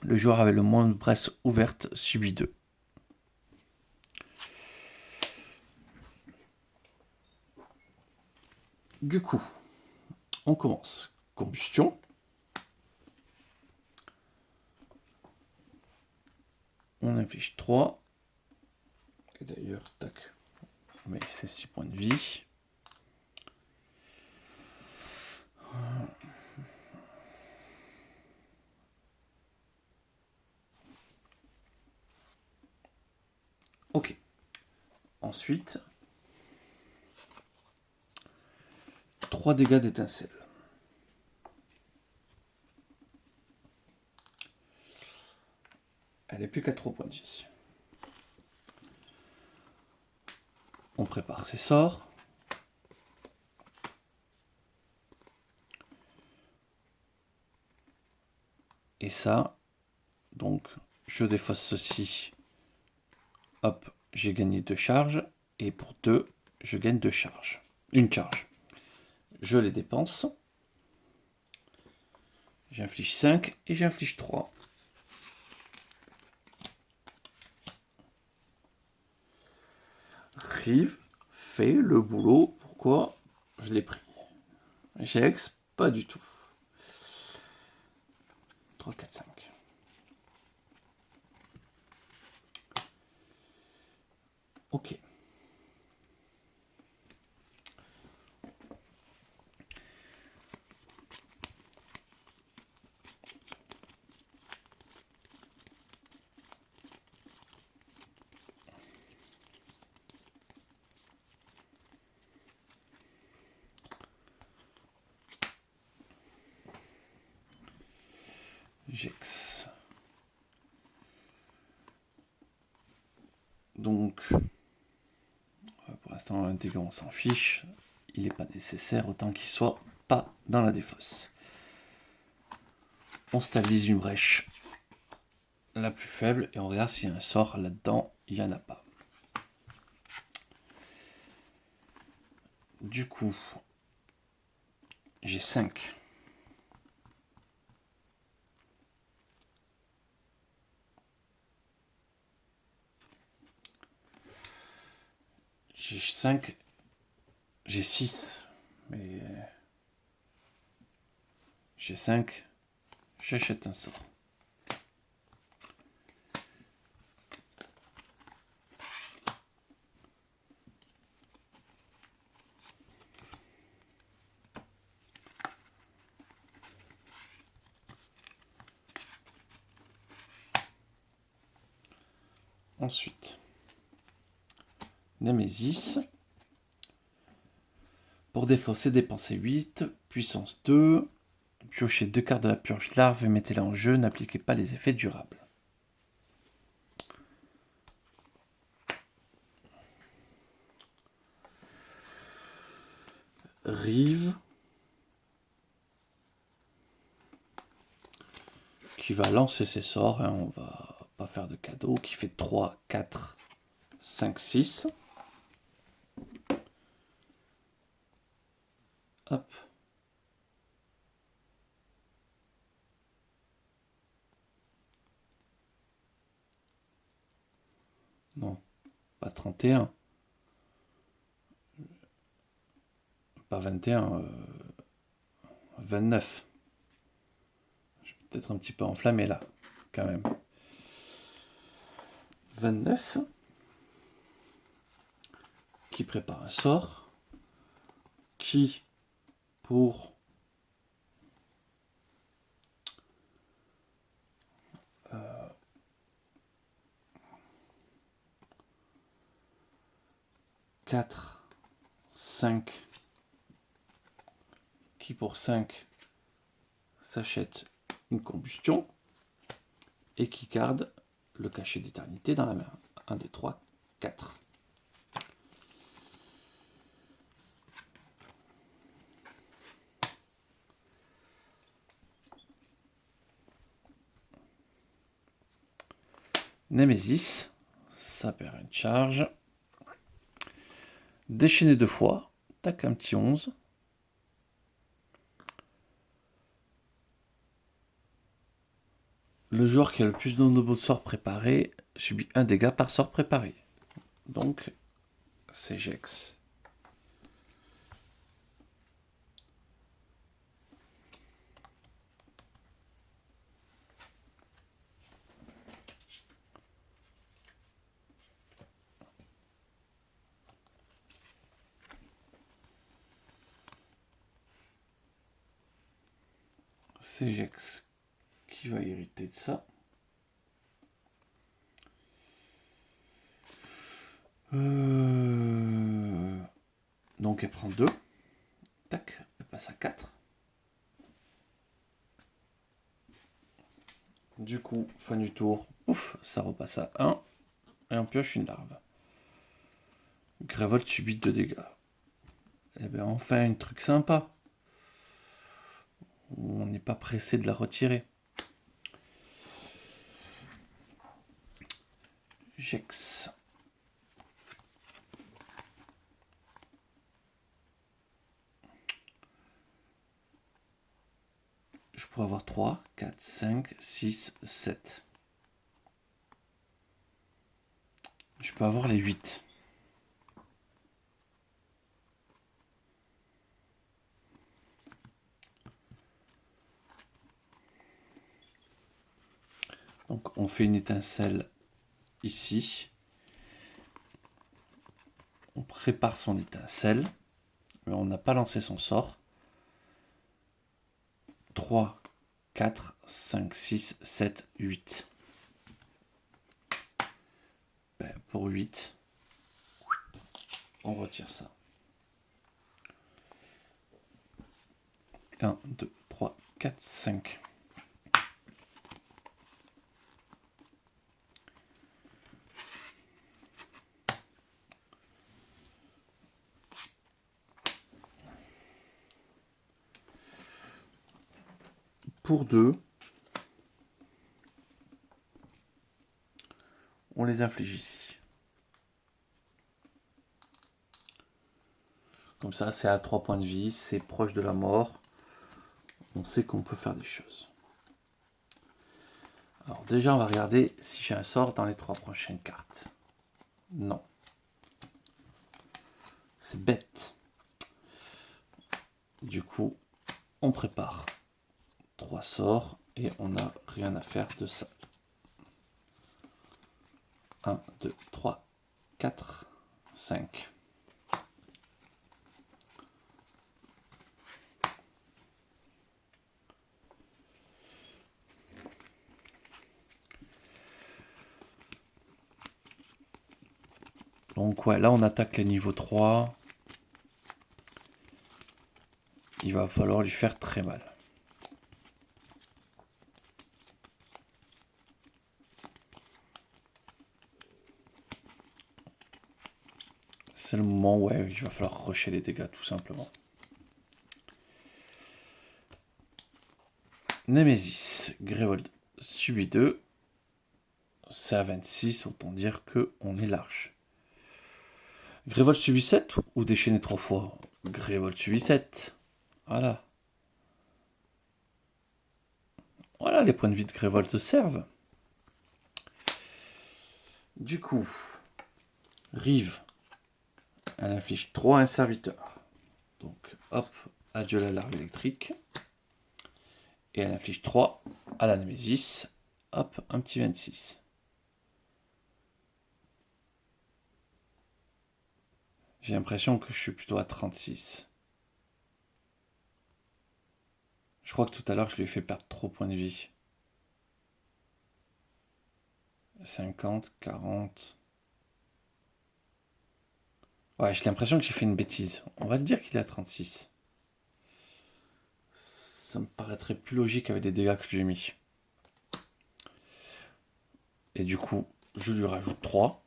Le joueur avec le moins de bresse ouverte subit 2. Du coup, on commence. Combustion. On inflige 3. Et d'ailleurs, tac, on met ces 6 points de vie. Ok. Ensuite, 3 dégâts d'étincelle. Elle n'est plus qu'à 3 points de vie. On prépare ses sorts. Et ça, donc, je défausse ceci. Hop, j'ai gagné 2 charges. Et pour 2, je gagne 2 charges. Une charge. Je les dépense. J'inflige 5 et j'inflige 3. Rive fait le boulot. Pourquoi je l'ai pris? Jex, pas du tout. 3, 4, 5. Ok. Jex. Donc, pour l'instant, l'intégrant, on s'en fiche. Il n'est pas nécessaire, autant qu'il soit pas dans la défausse. On stabilise une brèche la plus faible et on regarde s'il y a un sort là-dedans. Il n'y en a pas. Du coup, j'ai 5. J'ai 5. J'ai 6. Mais j'ai 5. J'achète un sort. Ensuite, Némésis. Pour défausser, dépensez 8. Puissance 2. Piochez 2 cartes de la purge larve et mettez-la en jeu. N'appliquez pas les effets durables. Rive. Qui va lancer ses sorts. Hein, on va pas faire de cadeau. Qui fait 3, 4, 5, 6. Hop. Non, pas 31. Pas 21. 29. Je vais peut-être un petit peu enflammé là, quand même. 29. Qui prépare un sort. Qui, pour... Quatre, 5, qui pour 5 s'achète une combustion et qui garde le cachet d'éternité dans la main. 1, 2, 3, 4. Némésis, ça perd une charge. Déchaîner 2 fois, tac, un petit 11. Le joueur qui a le plus de nombre de sorts préparés subit un dégât par sort préparé. Donc, c'est Jex. C'est Jex qui va hériter de ça. Donc elle prend 2. Tac, elle passe à 4. Du coup, fin du tour, ouf, ça repasse à 1. Et on pioche une larve. Grévolte subite de dégâts. Et bien enfin, un truc sympa. On n'est pas pressé de la retirer. Jex. Je pourrais avoir 3, 4, 5, 6, 7. Je peux avoir les 8. Donc on fait une étincelle ici. On prépare son étincelle. Mais on n'a pas lancé son sort. 3, 4, 5, 6, 7, 8. Ben, pour 8, on retire ça. 1, 2, 3, 4, 5. pour 2. On les inflige ici. Comme ça, c'est à 3 points de vie, c'est proche de la mort. On sait qu'on peut faire des choses. Alors déjà, on va regarder si j'ai un sort dans les 3 prochaines cartes. Non. C'est bête. Du coup, on prépare 3 sorts et on n'a rien à faire de ça. 1, 2, 3, 4, 5. Donc ouais, là on attaque les niveaux 3. Il va falloir lui faire très mal. C'est le moment où il va falloir rusher les dégâts tout simplement. Nemesis, Grévold subit 2. C'est à 26, autant dire qu'on est large. Grévold subit 7 ou déchaîné 3 fois? Grévold subit 7. Voilà. Voilà, les points de vie de Grévold se servent. Du coup, Rive, elle inflige 3 à un serviteur. Donc, hop, adieu la larve électrique. Et elle inflige 3 à la Némésis. Hop, un petit 26. J'ai l'impression que je suis plutôt à 36. Je crois que tout à l'heure, je lui ai fait perdre trop de points de vie. 50, 40... Ouais, j'ai l'impression que j'ai fait une bêtise. On va le dire qu'il est à 36. Ça me paraîtrait plus logique avec les dégâts que je lui ai mis. Et du coup, je lui rajoute 3.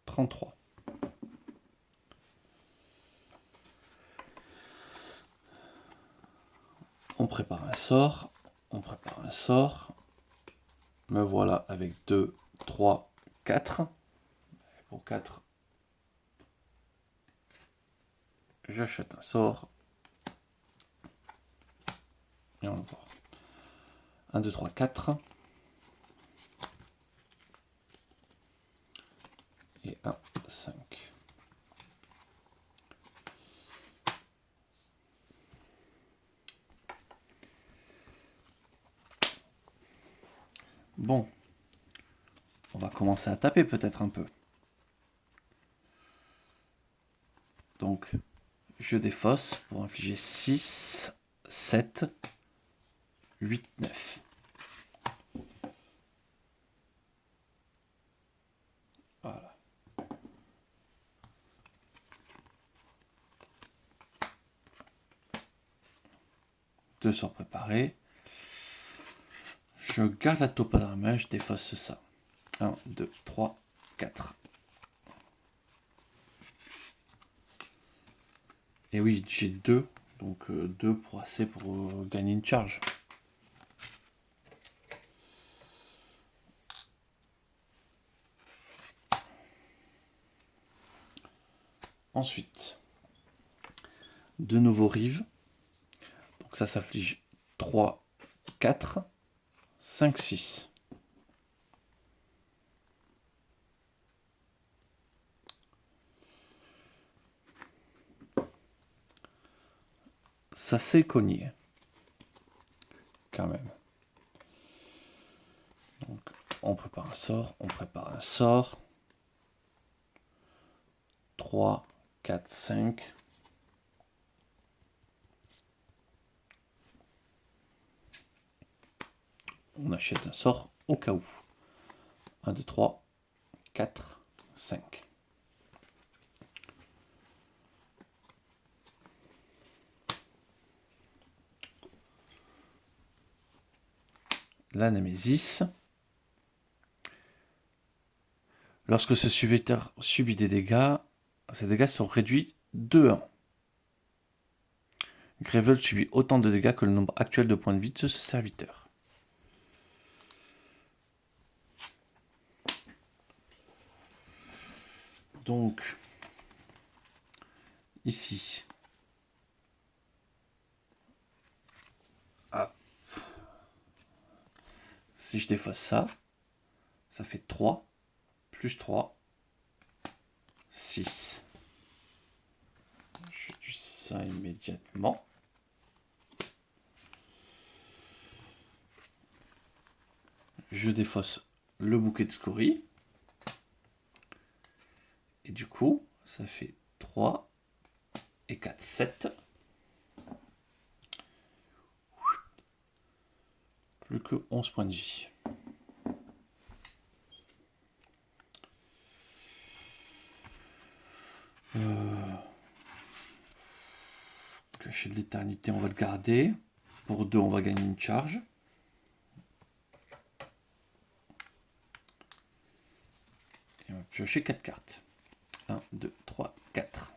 33. On prépare un sort. On prépare un sort. Me voilà avec 2, 3, 4. Pour 4, j'achète un sort. Et on va voir. 1, 2, 3, 4. Et 1, 5. Bon. On va commencer à taper peut-être un peu. Donc, je défausse pour infliger 6, 7, 8, 9. Voilà. Deux sorts préparés. Je garde la taupe dans la main, je défausse ça. 1, 2, 3, 4. Et oui, j'ai 2. Donc 2 pour assez pour gagner une charge. Ensuite, de nouveau rive. Donc ça s'afflige 3, 4, 5, 6. Ça s'est cogné. Quand même. Donc on prépare un sort, on prépare un sort. 3, 4, 5. On achète un sort au cas où. 1, 2, 3, 4, 5. La Némésis. Lorsque ce serviteur subit des dégâts, ces dégâts sont réduits de 1. Gravel subit autant de dégâts que le nombre actuel de points de vie de ce serviteur. Donc, ici. Ah. Si je défausse ça, ça fait 3, plus 3, 6. Je tue ça immédiatement. Je défausse le bouquet de scories. Et du coup, ça fait 3 et 4, 7. Plus que 11 points de vie. Cachet de l'éternité, on va le garder. Pour 2, on va gagner une charge. Et on va piocher 4 cartes. 1, 2, 3, 4.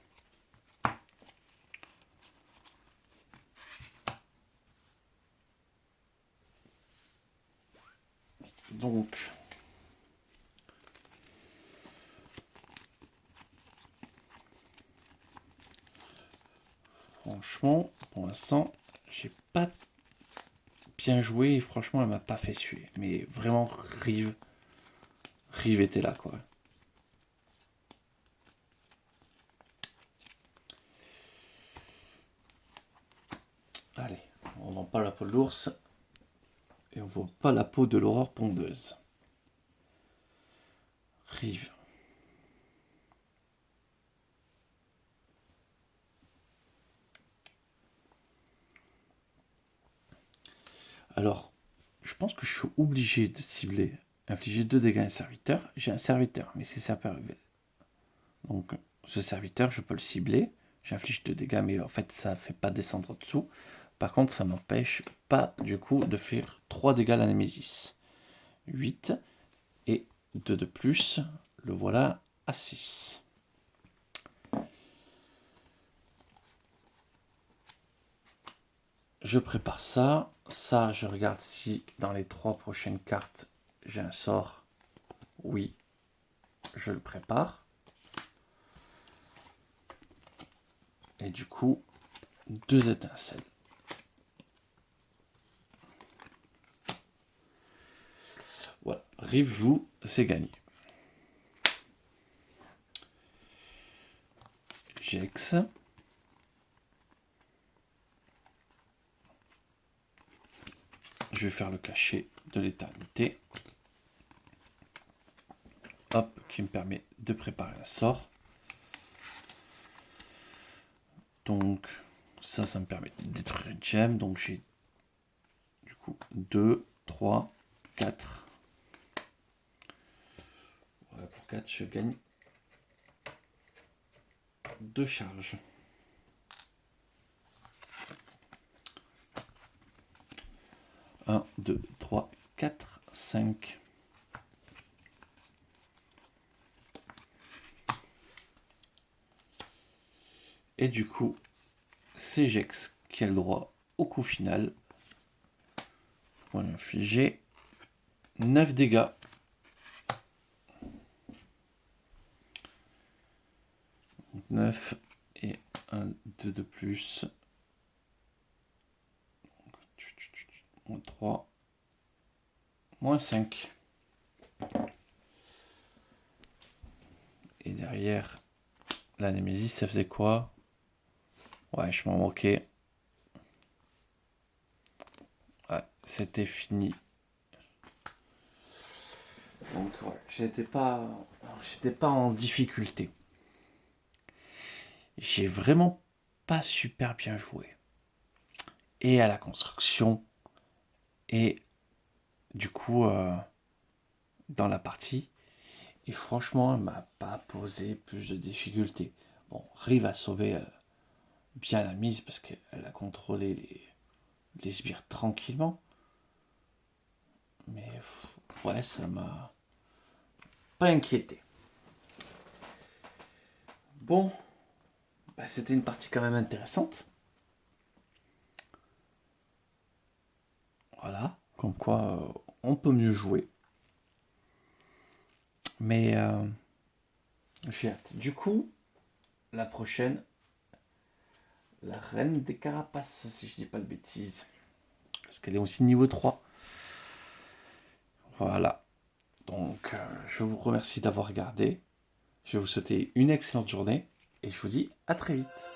Donc, franchement, pour l'instant, j'ai pas bien joué et franchement, elle m'a pas fait suer. Mais vraiment, Rive était là, quoi. Allez, on vend pas la peau de l'ours et on vend pas la peau de l'aurore pondeuse. Rive. Alors, je pense que je suis obligé de cibler, infliger 2 dégâts à un serviteur. J'ai un serviteur, mais c'est ça peut arriver. Donc, ce serviteur, je peux le cibler. J'inflige 2 dégâts, mais en fait, ça ne fait pas descendre en dessous. Par contre, ça m'empêche pas, du coup, de faire 3 dégâts à la Némésis. 8 et 2 de plus. Le voilà à 6. Je prépare ça. Ça, je regarde si dans les 3 prochaines cartes, j'ai un sort. Oui, je le prépare. Et du coup, 2 étincelles. Voilà, Rive joue, c'est gagné. Jex. Je vais faire le cachet de l'éternité. Hop, qui me permet de préparer un sort. Donc, ça me permet de détruire une gemme. Donc, j'ai du coup 2, 3, 4. Voilà, pour 4, je gagne 2 charges. 1, 2, 3, 4, 5. Et du coup, c'est Jex qui a le droit au coup final. On va lui infliger 9 dégâts. 9 et 1, 2 de plus. Moins 3. Moins 5. Et derrière, la Némésis, ça faisait quoi? Ouais, je m'en moquais. Ouais, c'était fini. Donc, ouais, j'étais pas en difficulté. J'ai vraiment pas super bien joué. Et à la construction, et du coup, dans la partie. Et franchement, elle m'a pas posé plus de difficultés. Bon, Rive a sauvé bien la mise parce qu'elle a contrôlé les sbires tranquillement. Mais ouais, ça m'a pas inquiété. Bon, bah, c'était une partie quand même intéressante. Voilà, comme quoi on peut mieux jouer. Mais j'ai hâte. Du coup, la prochaine, la reine des carapaces, si je dis pas de bêtises. Parce qu'elle est aussi niveau 3. Voilà. Donc, je vous remercie d'avoir regardé. Je vais vous souhaiter une excellente journée et je vous dis à très vite.